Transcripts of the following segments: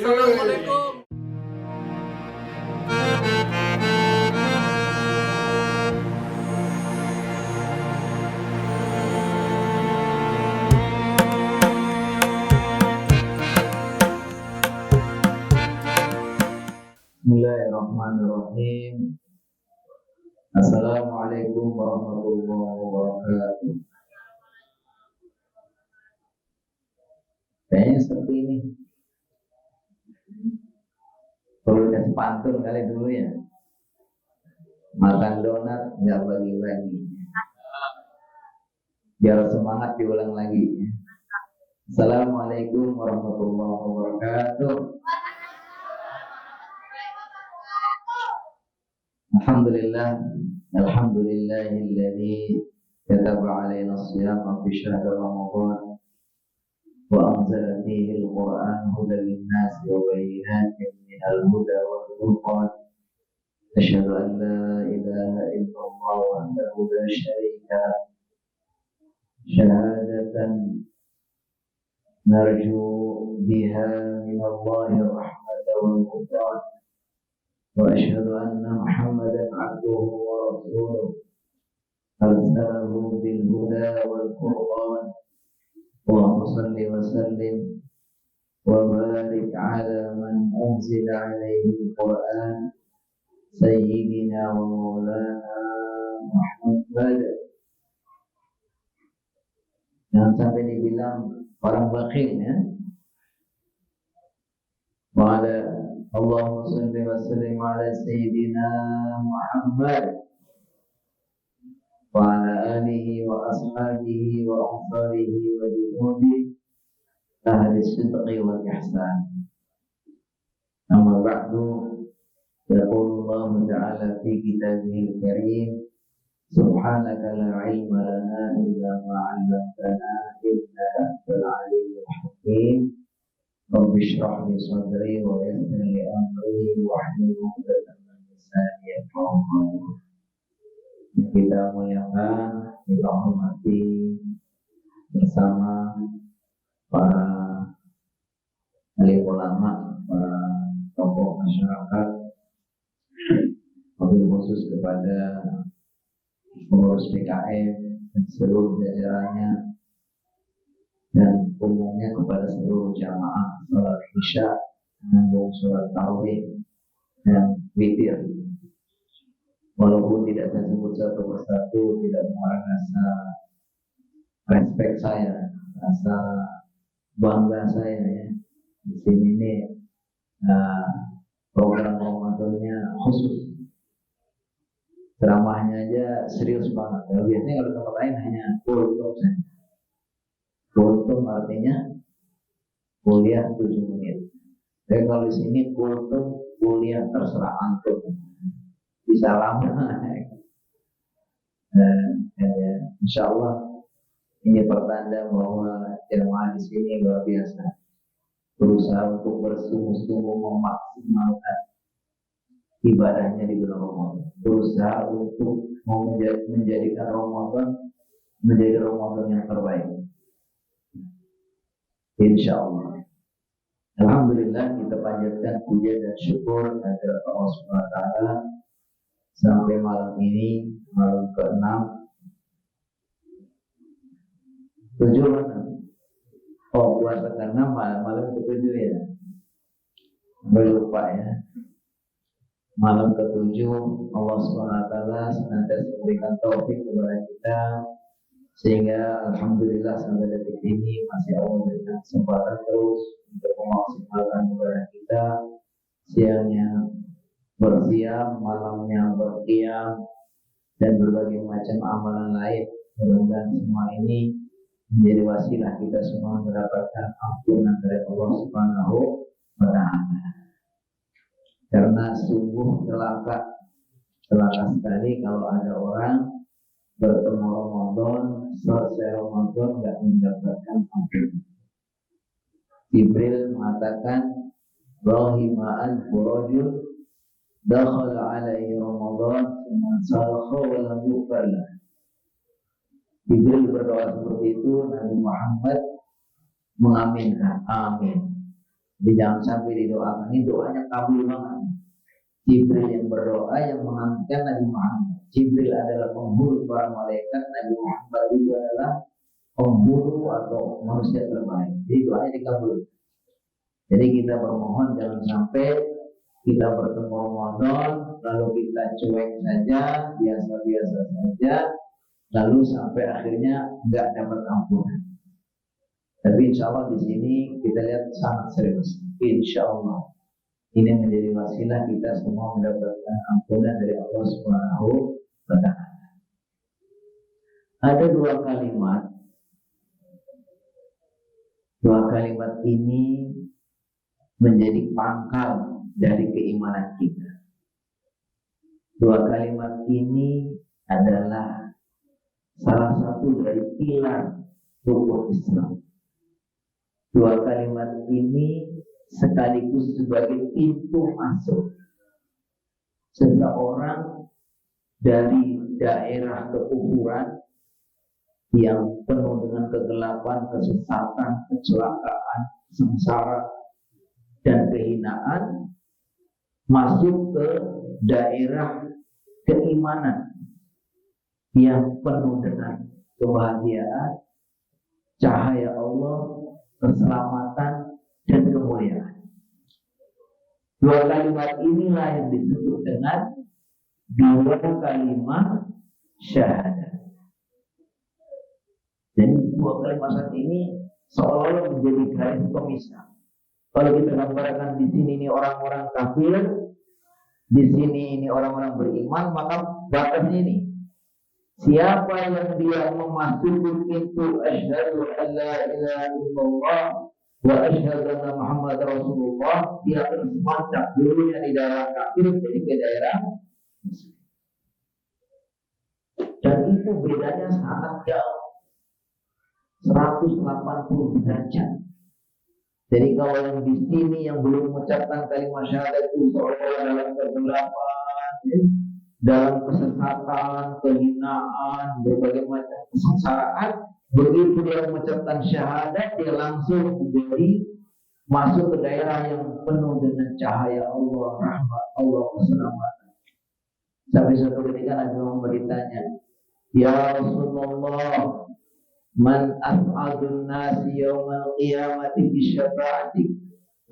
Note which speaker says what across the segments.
Speaker 1: Assalamualaikum.
Speaker 2: Bismillahirrahmanirrahim. Assalamualaikum warahmatullahi wabarakatuh. Kayaknya seperti ini. Perlu kasih pantun kali dulu ya. Makan donat nggak bagi-bagi. Biar semangat diulang lagi. Assalamualaikum warahmatullahi wabarakatuh. Alhamdulillahilladzi kataba alaina as-siyama fi syahr Ramadan wa anzala fihi al-Qur'an hudan lin-nasi wa bayyinatin minal huda wal furqan. Asyhadu an la ilaha illallah wahdahu la syarika lah syahadatan narju biha minallahi rahmatan wal ghufran. Wa asyhadu anna Muhammadan abduhu wa rasuluh arsalahu bil huda wal furqan. Allahumma shalli wa sallim wa barik ala man unzila alaihi al-Qur'an sayyidina wa maulana Muhammad. Jangan sampai dibilang orang bakhil ya. Wa ala Allahumma shalli wa sallim ala sayyidina Muhammad wa ala alihi wa ashabihi wa ansarihi wa junudihi ahli sidqi wal ihsan. Amma ba'du, yaqulu Allah ta'ala fi kitabihil karim, subhanaka la ilma lana illa ma 'allamtana innaka antal alimul hakim. Rabbi shrah li sadri wa yassir li amri wahlul 'uqdatam min lisani yafqahu qawli. Kita muliakan, kita hormati bersama para alim ulama, para tokoh masyarakat, wabil khusus kepada pengurus PKM dan seluruh jajarannya, dan umumnya kepada seluruh jamaah sholat isya, menyambung sholat tarawih dan witir. Walaupun tidak saya sebut satu persatu, tidak mengurangi rasa respect saya, rasa bangga saya ya. Di sini ini program Ramadannya khusus, ceramahnya aja serius banget. Biasanya kalau tempat lain hanya kultum saja. Kultum artinya kuliah 7 menit. Tapi kalau di sini kultum kuliah terserah antum. Bisa lama. Insya Allah ini pertanda bahwa jemaah di sini luar biasa, berusaha untuk bersungguh-sungguh memaksimalkan ibadahnya di bulan Ramadan, berusaha untuk menjadikan Ramadan menjadi Ramadan yang terbaik. Insya Allah. Alhamdulillah, kita panjatkan puja dan syukur kepada Allah Subhanahu wa Ta'ala sampai malam ini, malam ke-6, 7 mana? Oh, puasa ke-6 malam ke-7 ya. Lupa ya. Malam ke-7, Allah Subhanahu wa Ta'ala senantiasa memberikan taufik kepada kita, sehingga alhamdulillah sampai detik ini masih Allah berikan kesempatan terus untuk memaksimalkan ibadah kita. Siangnya bersiam, malamnya berqiyam, dan berbagai macam amalan lain. Mudah-mudahan semua ini menjadi wasilah kita semua mendapatkan ampunan dari Allah Subhanahu wa Ta'ala. Karena sungguh celaka sekali kalau ada orang bertemu Ramadan, selesai Ramadan nggak mendapatkan ampunan. Jibril mengatakan, rahima'an furajul dakhal alaihi Ramadan man salakha wa lam yughfar lahu. Jibril berdoa seperti itu, Nabi Muhammad mengaminkan, amin. Jadi jangan sampai didoakan. Ini doanya kabul banget. Jibril yang berdoa yang mengangkat Nabi Muhammad. Jibril adalah pemburu para malaikat. Nabi Muhammad itu adalah pemburu atau manusia terbaik. Jadi doanya dikabul. Jadi kita bermohon jangan sampai kita bertemu Ramadan lalu kita cuek saja, biasa-biasa saja, lalu sampai akhirnya nggak dapat ampunan. Tapi insya Allah di sini kita lihat sangat serius. Insya Allah ini menjadi wasilah kita semua mendapatkan ampunan dari Allah Subhanahu wa Ta'ala. Ada dua kalimat ini menjadi pangkal dari keimanan kita. Dua kalimat ini adalah salah satu dari pilar rukun Islam. Dua kalimat ini sekaligus sebagai pintu masuk seseorang dari daerah kekufuran yang penuh dengan kegelapan, kesesatan, kecelakaan, sengsara, dan kehinaan, masuk ke daerah keimanan yang penuh dengan kebahagiaan, cahaya Allah, keselamatan, dan kemuliaan. Dua kalimat inilah yang disebut dengan dua kalimat syahadat. Jadi dua kalimat ini seolah-olah menjadi garis pemisah. Kalau kita gambarkan di sini ini orang-orang kafir, di sini ini orang-orang beriman, maka batasnya ini. Siapa yang dia memasuki pintu asyhadu an la ilaha illallah wa asyhadu anna Muhammadar Rasulullah, dia akan semacam dulunya di daerah kafir jadi ke daerah Muslim. Dan itu bedanya sangat jauh, 180 derajat. Jadi kalau yang di sini yang belum mengucapkan kalimat syahadat itu seolah-olah dalam kegelapan, dalam kesesatan, kehinaan, berbagai macam kesengsaraan, begitu dia mengucapkan syahadat, dia langsung menjadi masuk ke daerah yang penuh dengan cahaya Allah, rahmat Allah, keselamatan. Sampai suatu ketika Nabi Muhammad ditanya, ya Rasulullah, man as'adun nasi yawmal qiyamati bisyafa'atik.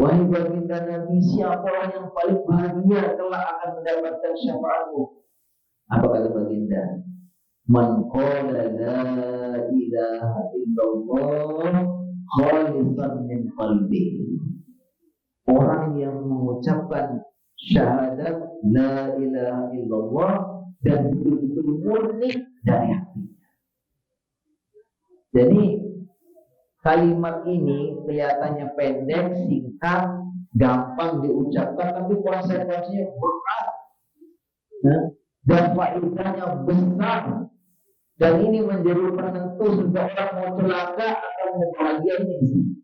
Speaker 2: Wahai baginda Nabi, siapa orang yang paling bahagia telah akan mendapatkan syafaatmu? Apa kata baginda? Man qala la ilaha illallah khalisan min qalbi. Orang yang mengucapkan syahadat la ilaha illallah dan betul-betul murni dari hati. Jadi kalimat ini kelihatannya pendek, singkat, gampang diucapkan, tapi konsekuensinya berat dan faedahnya besar. Dan ini menjadi penentu seseorang mau celaka atau mau bahagia ini.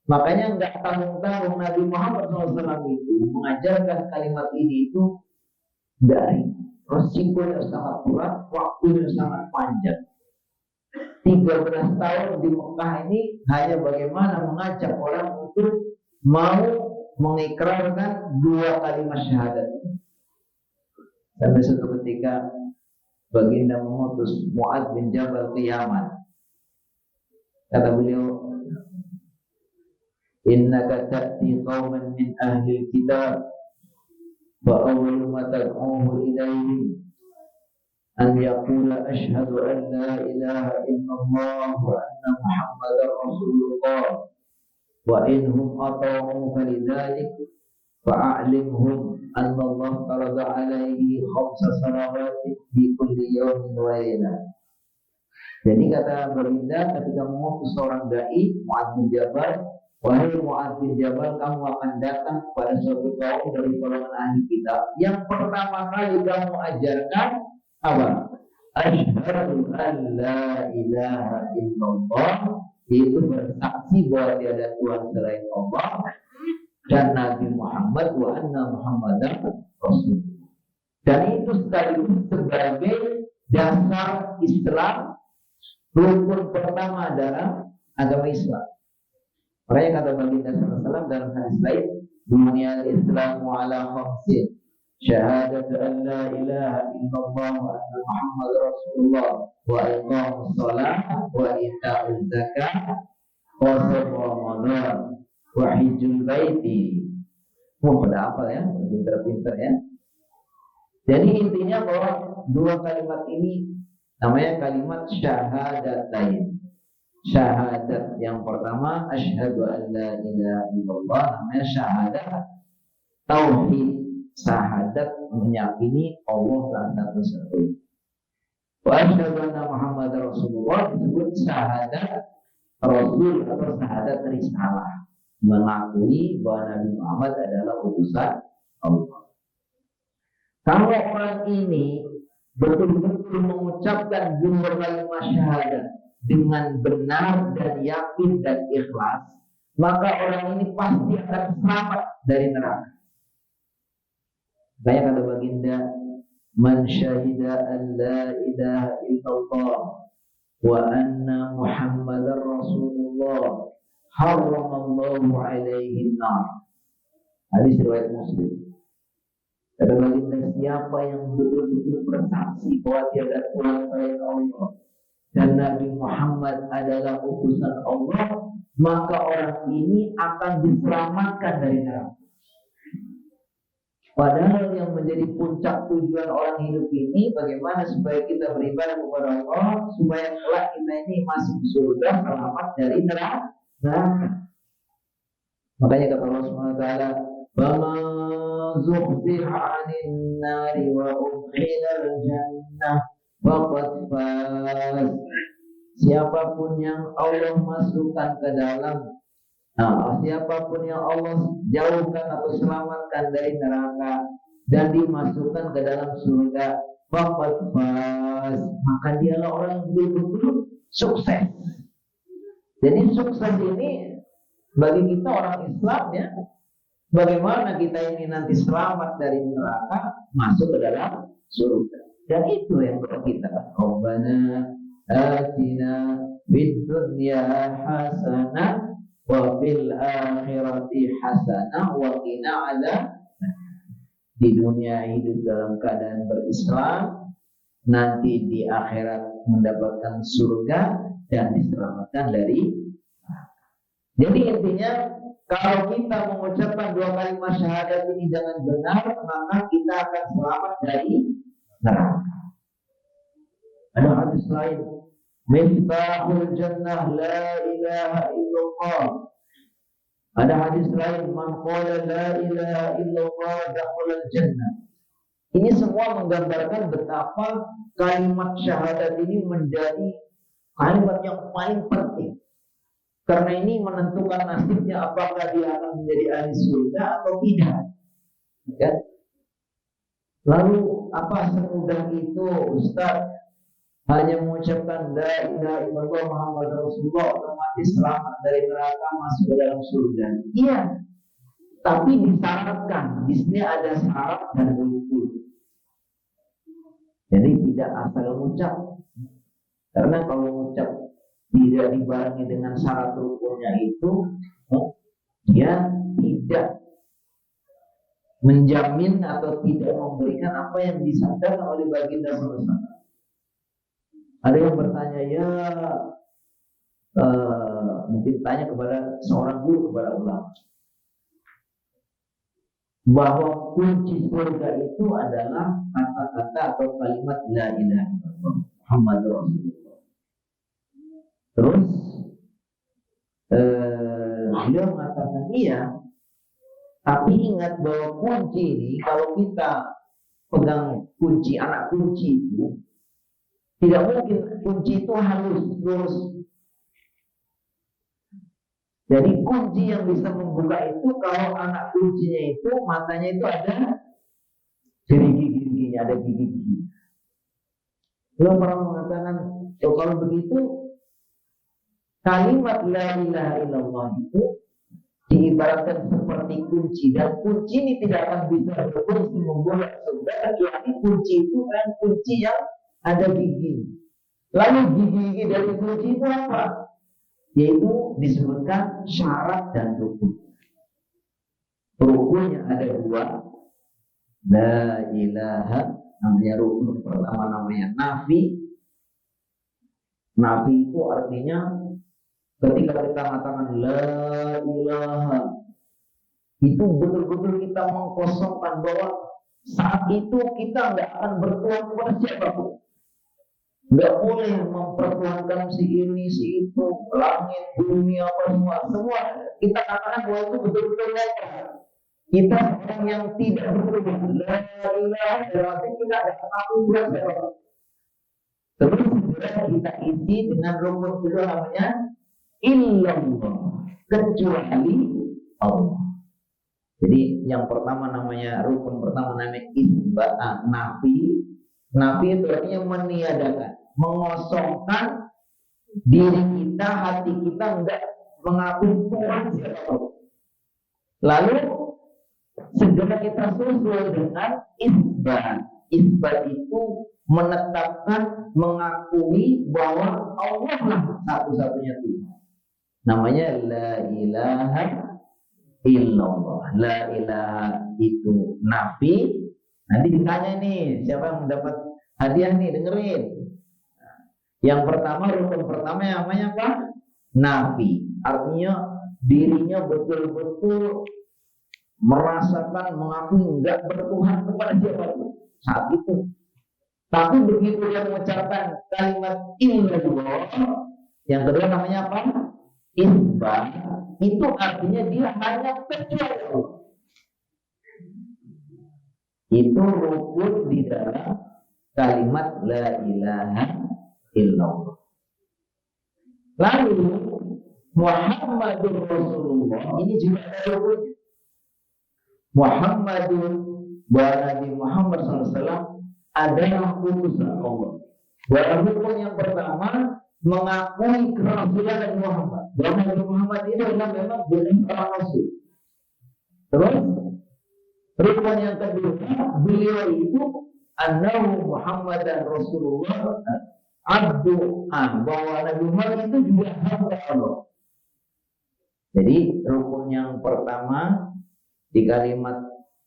Speaker 2: Makanya nggak tanggung-tanggung Nabi Muhammad SAW itu mengajarkan kalimat ini itu dari resikonya sangat berat, waktunya sangat panjang. 13 tahun di Mekah ini hanya bagaimana mengajak orang untuk mau mengikrarkan dua kalimat syahadat. Sampai suatu ketika baginda mengutus Mu'adz bin Jabal ke Yaman. Kata beliau, innaka ta'ti qauman min ahli kitab wa awwalu ma tad'uhu ilaihim an yaqula asyhadu an la ilaha illallah wa anna Muhammadar Rasulullah wa inhum ata'u falidhalik fa'alimhum anna Allah farada alaihi khamsa salawatin fi kulli yawmin wa laylah. Jadi kata baginda ketika mengutus seorang dai Mu'adz bin Jabal, wahai Mu'adz bin Jabal, kamu akan datang kepada suatu kaum dari golongan ahli kitab. Yang pertama kali kamu ajarkan apa? Asyhadu an la ilaha illallah, yaitu bersaksi bahwa tiada Tuhan selain Allah dan Nabi Muhammad wa anna Muhammadan Rasulullah. Dan itu sekaligus sebagai dasar Islam, rukun pertama dalam agama Islam. Makanya kata baginda sallallahu alaihi wasallam dalam hadis lain, "Bunyal Islamu ala khamsin, syahadatu an la ilaha illallah wa anna Muhammad Rasulullah wa iqamus shalah wa ita'uz zakah wa shaum Ramadan wa hijjul baiti." Pada apa ya? Pintar-pintar ya. Jadi intinya bahwa dua kalimat ini namanya kalimat syahadatain. Syahadat yang pertama asyhadu an la ilaha illallah, namanya syahadat tauhid, syahadat meyakini Allah adalah satu-satunya. Wa asyhadu anna Muhammad Rasulullah disebut syahadat Rasul atau syahadat risalah, mengakui bahwa Nabi Muhammad adalah utusan Allah. Kalau orang ini betul-betul mengucapkan dua kalimat syahadat dengan benar dan yakin dan ikhlas, maka orang ini pasti akan selamat dari neraka. Kayak kata baginda, "Man syahida an la ilaha illallah wa anna Muhammadar Rasulullah harramallahu alaihi nar." Hadis riwayat Muslim. Kata baginda, siapa yang betul-betul bersaksi bahwa tiada Tuhan selain Allah dan Nabi Muhammad adalah utusan Allah, maka orang ini akan diselamatkan dari neraka. Padahal yang menjadi puncak tujuan orang hidup ini bagaimana supaya kita beribadah kepada Allah, supaya kelak kita ini masuk surga selamat dari neraka. Makanya kata Allah Subhanahu wa taala, "Fama zuhziha 'anil nari wa udkhilal jannah faqad faz." Siapapun yang Allah masukkan ke dalam, siapapun yang Allah jauhkan atau selamatkan dari neraka dan dimasukkan ke dalam surga, faqad faz, maka dialah orang yang betul-betul sukses. Jadi sukses ini bagi kita orang Islam ya, bagaimana kita ini nanti selamat dari neraka, masuk ke dalam surga. Dan itu yang kita, Rabbana atina fid dunya hasanah wa fil akhirati hasanah wa qina adzaban. Di dunia hidup dalam keadaan berislam, nanti di akhirat mendapatkan surga dan diselamatkan dari. Jadi intinya, kalau kita mengucapkan dua kalimat syahadat ini dengan benar, maka kita akan selamat dari neraka. Ada hadis lain, "Miftahul jannah la ilaha illallah." Ada hadis lain, "Man qala la ilaha illallah dakhala jannah." Ini semua menggambarkan betapa kalimat syahadat ini menjadi kalimat yang paling penting. Karena ini menentukan nasibnya, apakah dia akan menjadi ahli surga atau tidak. Ya. Lalu apa semudah itu Ustaz hanya mengucapkan la ilaha illallah Muhammad Rasulullah otomatis selamat dari neraka, masuk ke dalam surga? Iya, tapi disyaratkan. Di sini ada syarat dan rukun. Jadi tidak asal mengucap. Karena kalau mengucap tidak dibarengi dengan syarat rukunnya itu, dia tidak menjamin atau tidak memberikan apa yang disampaikan oleh baginda sallallahu alaihi wasallam. Ada yang bertanya, mungkin tanya kepada seorang guru, kepada ulama, bahwa kunci surga itu adalah kata-kata atau kalimat la ilaha illallah Muhammad Rasulullah. Terus beliau mengatakan iya, tapi ingat bahwa kunci ini, kalau kita pegang kunci, anak kunci itu tidak mungkin kunci itu halus lurus. Jadi kunci yang bisa membuka itu, kalau anak kuncinya itu matanya itu ada gigi-giginya, ada gigi-gigi. Beliau pernah mengatakan, kalau begitu kalimat la ilaha illallah itu diibaratkan seperti kunci, dan kunci ini tidak akan bisa berfungsi membuka surga kecuali kunci itu kan kunci yang ada gigi. Lalu gigi-gigi dari kunci itu apa? yaitu disebutkan syarat dan rukun. Rukunnya ada dua. La ilaha, namanya rukun pertama namanya nafi. Nafi itu artinya ketika kita mengatakan la ilaha, itu betul-betul kita mengkosongkan bahwa saat itu kita nggak akan bertuhan kepada siapapun. Nggak boleh mempertuhankan si ini, si itu, langit, bumi, apa semua kita katakan bahwa itu betul-betul netral. Kita orang yang tidak berubah. La ilaha, berarti kita ada pengakuan siapa. Terus kita isi dengan rukun kedua namanya illallah, kecuali Allah. Jadi yang pertama namanya rukun pertama namanya isbah, nafi. Nafi itu artinya meniadakan, mengosongkan diri kita, hati kita enggak mengakui Tuhan siapapun. Lalu segera kita susul dengan isbat. Isbat itu menetapkan, mengakui bahwa Allah lah satu-satunya Tuhan. Namanya la ilaha illallah. La ilaha itu nafi. Nanti ditanya nih, siapa yang mendapat hadiah nih, dengerin. Yang pertama, rukun pertama yang namanya apa? Nafi. Artinya dirinya betul-betul merasakan, mengakui enggak bertuhan kepada siapapun saat itu. Tapi begitu dia mengucapkan kalimat illallah, yang kedua namanya apa? Isbah. Itu artinya dia hanya kecuali Allah. Itu rukun di dalam kalimat la ilaha illallah. Lalu Muhammadur Rasulullah, ini juga ada rukunnya. Muhammadun, bahwa Nabi Muhammad SAW adalah utusan Allah. Bahwa rukun yang pertama mengakui kerasulan Nabi Muhammad. Bahwa Nabi Muhammad itu adalah memang benar rasul. Terus rukun yang kedua, beliau itu annahu Muhammadan Rasulullah abdu bahwa Nabi Muhammad itu juga hamba Allah. Jadi rukun yang pertama di kalimat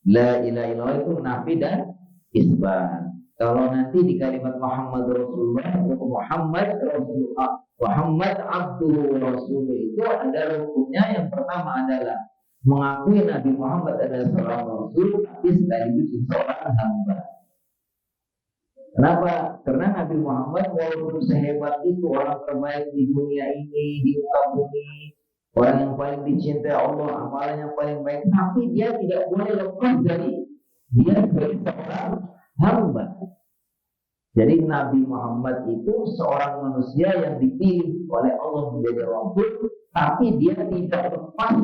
Speaker 2: la ilaha illallah itu nafi dan isbat. Kalau nanti di kalimat Muhammad Rasulullah, Muhammad Rasulullah, Muhammad Abdul Rasul itu ada rukunnya. Yang pertama adalah mengakui Nabi Muhammad adalah seorang Rasul, tapi sekaligus seorang hamba. Kenapa? Karena Nabi Muhammad walaupun sehebat itu, orang terbaik di dunia ini, di muka bumi, orang yang paling dicintai Allah, amalan yang paling baik, tapi dia tidak boleh lepas dari dia sebagai seorang hamba. Jadi Nabi Muhammad itu seorang manusia yang dipilih oleh Allah menjadi Rasul, tapi dia tidak lepas,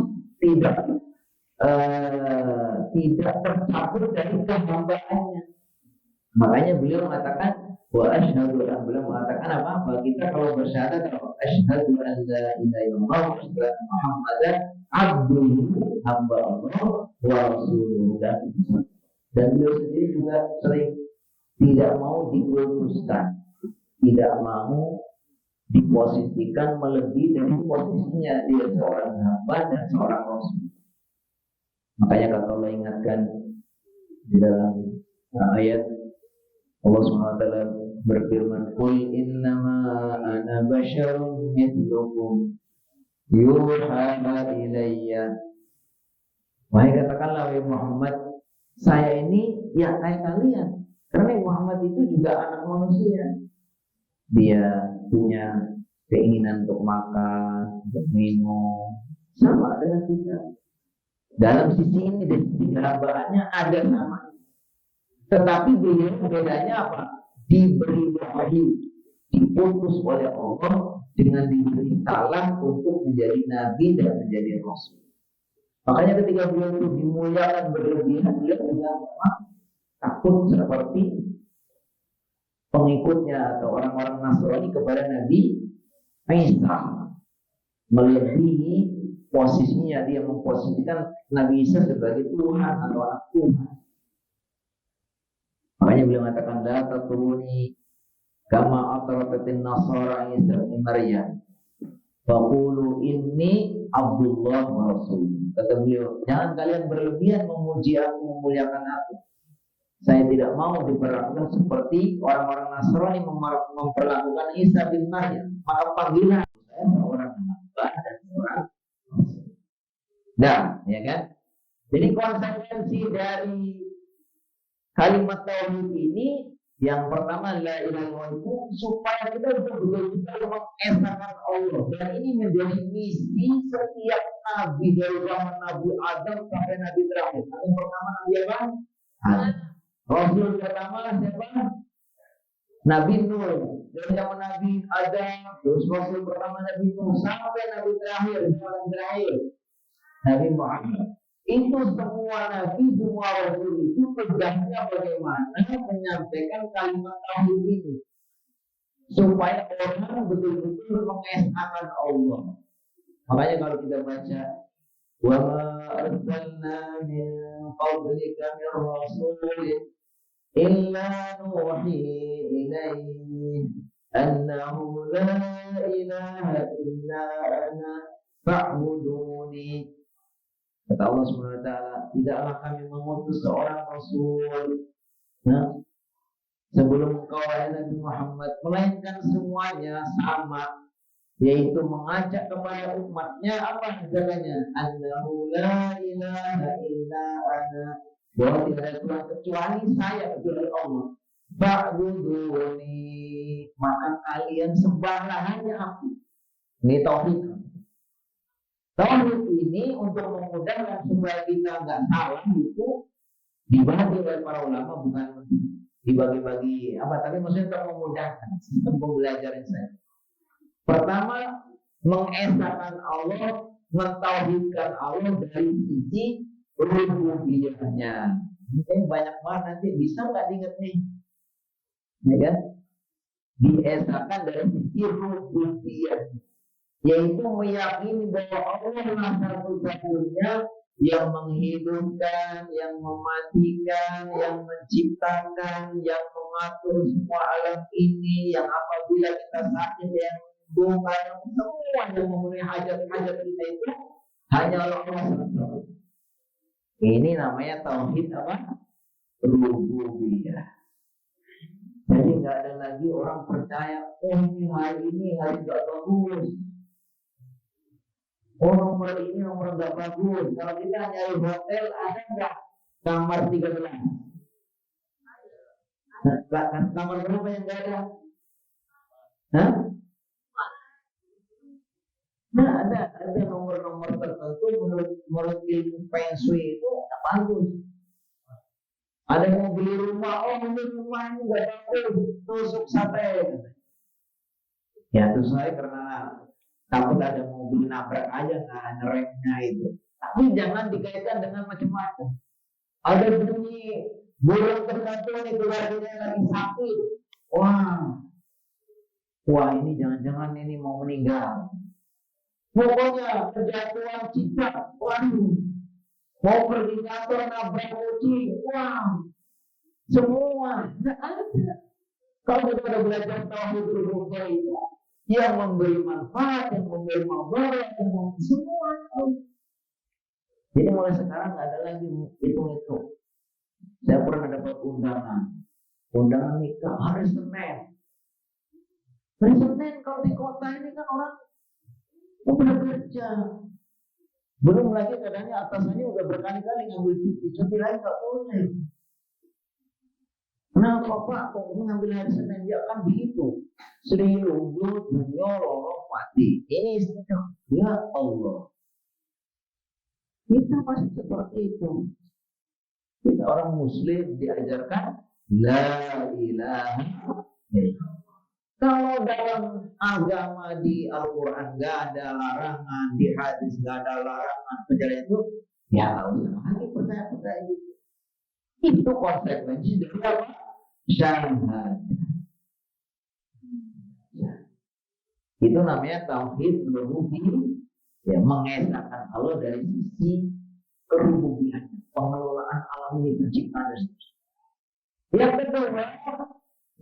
Speaker 2: tidak tercampur dari kehambaannya. Makanya beliau mengatakan wa asyhadu an, beliau mengatakan apa? Bahwa kita kalau bersyahadat asyhadu an la ilaha illallah wa asyhadu anna Muhammadan abduhu, hamba Allah wa rasuluhu. Dan beliau sendiri juga sering tidak mau dikultuskan, tidak mau diposisikan melebihi dari posisinya dia seorang hamba dan seorang rasul. Makanya kalau Allah ingatkan di dalam ayat Allah SWT berfirman, "Qul innama ana basyarun mithlukum yuha ilayya." Wahai katakanlah wahai Muhammad, saya ini ya kayak kalian. Karena Muhammad itu juga anak manusia. Dia punya keinginan untuk makan, untuk minum, sama dengan kita. Dalam sisi ini, dari sisi kehambaannya ada sama. Tetapi beliau bedanya apa? Diberi wahyu, diputus oleh Allah dengan diberi salah untuk menjadi nabi dan menjadi rasul. Makanya ketika beliau itu dimuliakan berlebihan, beliau juga takut seperti pengikutnya atau orang-orang Nasrani kepada Nabi Isa, melebihi posisinya. Dia memposisikan Nabi Isa sebagai Tuhan atau anak Tuhan. Makanya beliau mengatakan la tatruni kama atrafatin nasara Isa bin Maryam. Faqulu inni Abdullah wa Rasul. Kata beliau, jangan kalian berlebihan memuji aku, memuliakan aku. Saya tidak mau diperlakukan seperti orang-orang Nasrani memperlakukan Isa bin Maryam. Maka panggilan saya seorang hamba dan seorang Rasul. Nah, ya kan? Jadi konsekuensi dari kalimat tauhid ini yang pertama la ilaha illallah itu supaya kita betul-betul mengesahkan Allah, dan ini menjadi misi setiap nabi dari zaman Nabi Adam sampai Nabi terakhir. Yang pertama Nabi apa? Adam. Rasul pertama siapa? Nabi Nuh. Dari zaman Nabi Adam, terus Rasul pertama Nabi Nuh sampai Nabi terakhir, zaman terakhir Nabi Muhammad. Itu semua nabi, semua rasul itu tugasnya bagaimana menyampaikan kalimat tauhid ini supaya orang betul-betul mengesahkan Allah. Makanya kalau kita baca wa ma arsalna min qablika min rasulin illa nuhi ilaihi annahu la ilaha illa ana fa'buduni. Kata Allah Subhanahu wa taala, tidaklah kami mengutus seorang rasul sebelum engkau wahai Nabi Muhammad, melainkan semuanya sama, yaitu mengajak kepada umatnya apa ajarannya? Annahu la ilaha illa ana, bahwa tidak ada Tuhan kecuali saya, kecuali Allah. Fa'buduni, maka kalian sembahlah hanya aku. Ini tauhid. Tauhid ini untuk memudahkan supaya kita nggak salah itu dibagi oleh para ulama, bukan dibagi-bagi apa, tapi maksudnya untuk memudahkan sistem pembelajaran saya. Pertama, mengesahkan Allah, mentauhidkan Allah dari sisi rububiyahnya. Ini banyak banget, nanti bisa nggak diingat nih, ya kan? Diesahkan dari sisi rububiyahnya, yaitu meyakini bahwa Allah lah satu-satunya yang menghidupkan, yang mematikan, yang menciptakan, yang mengatur semua alam ini, yang apabila kita sakit yang menyembuhkan, yang semua yang memenuhi hajat-hajat kita itu hanya Allah SWT. Ini namanya tauhid apa? Rububiyah. Jadi nggak ada lagi orang percaya, oh ini hari nggak bagus. Oh nomor ini nomor nggak bagus. Kalau kita nyari hotel, ada nggak kamar 13? Nah, kamar berapa yang nggak ada? Hah? Nah, ada nomor-nomor tertentu menurut ilmu feng shui itu nggak bagus. Ada yang mau beli rumah, oh ini rumah ini nggak bagus, tusuk sate. Ya terus saya karena takut ada mobil nabrak aja, nggak ngeremnya itu. Tapi jangan dikaitkan dengan macam-macam. Ada bunyi burung tertentu nih keluarganya lagi sakit. Wah ini jangan-jangan ini mau meninggal. Pokoknya kejatuhan cicak, waduh. Mau pergi kantor nabrak kucing, semua nggak ada. Kalau kita udah belajar tauhid rububiyah itu, yang memberi manfaat, yang memberi mudarat, yang memberi semua. Jadi mulai sekarang nggak ada lagi itu. Saya pernah dapat undangan nikah hari Senin. Hari Senin kalau di kota ini kan orang udah kerja. Belum lagi kadangnya atasannya udah berkali-kali ngambil cuti lain nggak boleh. Kenapa Pak kok ngambil hari Senin? Ya kan begitu. Sri Lunggu, dunia, lorong, mati. Ini istilah. Ya Allah. Kita pasti seperti itu. Kita orang Muslim diajarkan La ilaha illallah. Kalau dalam agama di Al-Quran nggak ada larangan, di hadis nggak ada larangan, perjalanan itu ya nggak usah lagi percaya itu. Itu konsekuensi dari apa? Syahadat. Itu namanya tauhid rububiyah, ya, mengesahkan Allah dari sisi rububiyah, pengelolaan alam ini, penciptaan dan seterusnya. Yang kedua,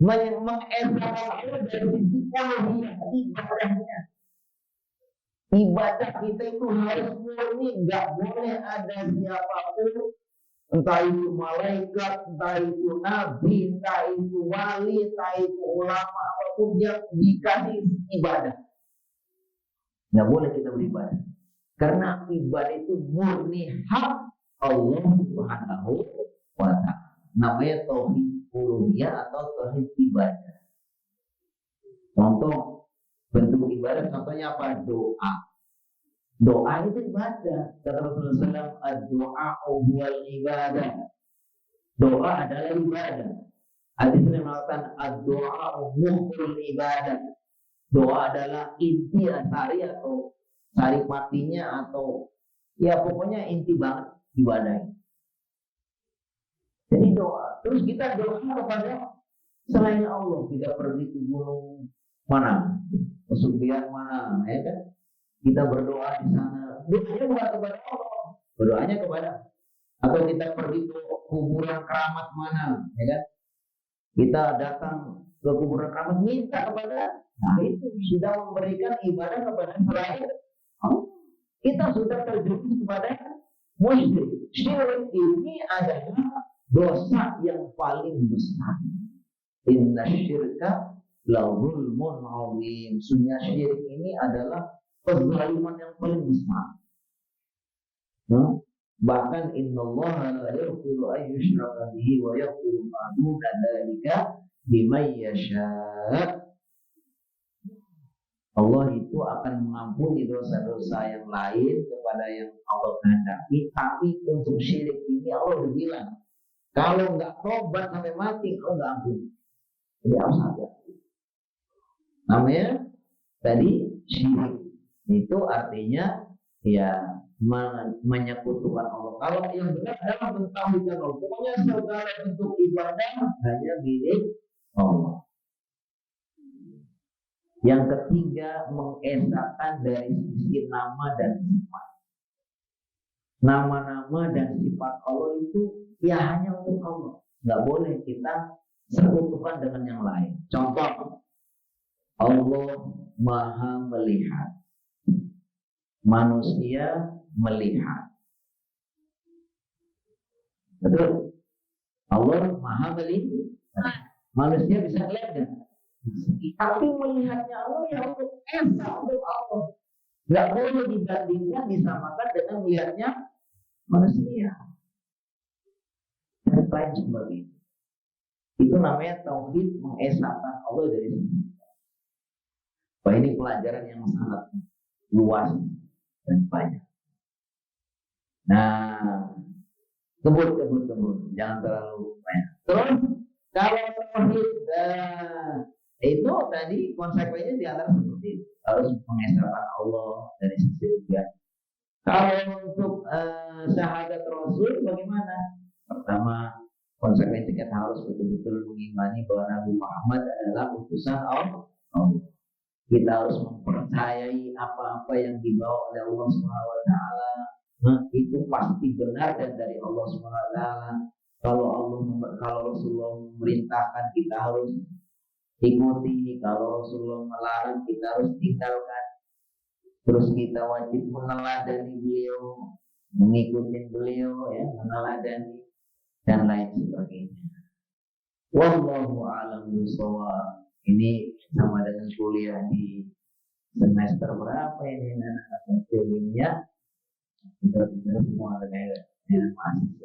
Speaker 2: mengesahkan Allah dari sisi uluhiyah, ibadahnya. Ibadah kita itu harus murni, nggak boleh ada siapapun, entah itu malaikat, entah itu nabi, entah itu wali, entah itu ulama apapun yang dikasih ibadah. Nggak boleh kita beribadah. Karena ibadah itu murni hak Allah Subhanahu wa Ta'ala. Namanya tauhid uluhiyah atau tauhid ibadah. Contoh bentuk ibadah, contohnya apa? Doa. Doa itu ibadah. Kata Rasulullah SAW, ad-doa huwal ibadah. Doa adalah ibadah. Hadis ini mengatakan ad-doa mukhul ibadah. Doa adalah inti asari atau sari patinya, atau ya pokoknya inti banget ibadah. Jadi doa. Terus kita doa kepada selain Allah. Kita pergi ke gunung mana, kesugihan mana, ya kan? Kita berdoa di sana. Doanya bukan kepada Allah, berdoanya kepada. Atau kita pergi ke kuburan keramat mana, ya kan? Kita datang ke kuburan keramat minta kepada. Nah itu sudah memberikan ibadah kepada selain Allah. Kita sudah terjerumus kepada musyrik. Syirik ini adalah dosa yang paling besar. Inna syirka la zulmun azim. Sesungguhnya syirik ini adalah kezaliman yang paling besar. Bahkan innallaha la yaghfiru an yushraka bihi wa yaghfiru ma duna dzalika liman yasha'. Allah itu akan mengampuni dosa-dosa yang lain kepada yang Allah kehendaki, tapi untuk syirik ini Allah sudah bilang, kalau nggak tobat sampai mati, Allah nggak ampuni. Jadi harus hati-hati. Namanya tadi syirik itu artinya ya menyekutukan Allah. Kalau yang benar adalah mentauhidkan Allah. Pokoknya segala bentuk ibadah hanya milik Allah. Yang ketiga, mengesahkan dari sisi nama dan sifat. Nama-nama dan sifat Allah itu ya hanya untuk Allah. Nggak boleh kita sekutukan dengan yang lain. Contoh, Allah Maha melihat, manusia melihat. Betul? Allah Maha melihat, manusia bisa melihat kan? Tapi melihatnya Allah ya untuk esa, untuk Allah. Nggak boleh dibandingkan, disamakan dengan melihatnya manusia. Dan lain sebagainya. Itu namanya tauhid mengesahkan Allah dari sini. Wah, ini pelajaran yang sangat luas dan banyak. Nah, kebut, jangan terlalu banyak. Terus kalau tauhid itu tadi konsekuensinya di antara seperti itu. Harus mengesahkan Allah dari sisi rupiah. Kalau untuk syahadat Rasul bagaimana? Pertama, konsekuensi kita harus betul-betul mengimani bahwa Nabi Muhammad adalah utusan Allah. Kita harus mempercayai apa-apa yang dibawa oleh Allah SWT. Itu pasti benar dan dari Allah SWT. Kalau Rasulullah memerintahkan, kita harus ikuti. Kalau Rasulullah melarang, kita harus tinggalkan. Terus kita wajib meneladani beliau, mengikuti beliau, ya, meneladani dan lain sebagainya. Wallahu a'lam bishawab. Ini sama dengan kuliah di semester berapa ini anak-anak kuliah? Kita semua dengan mahasiswa.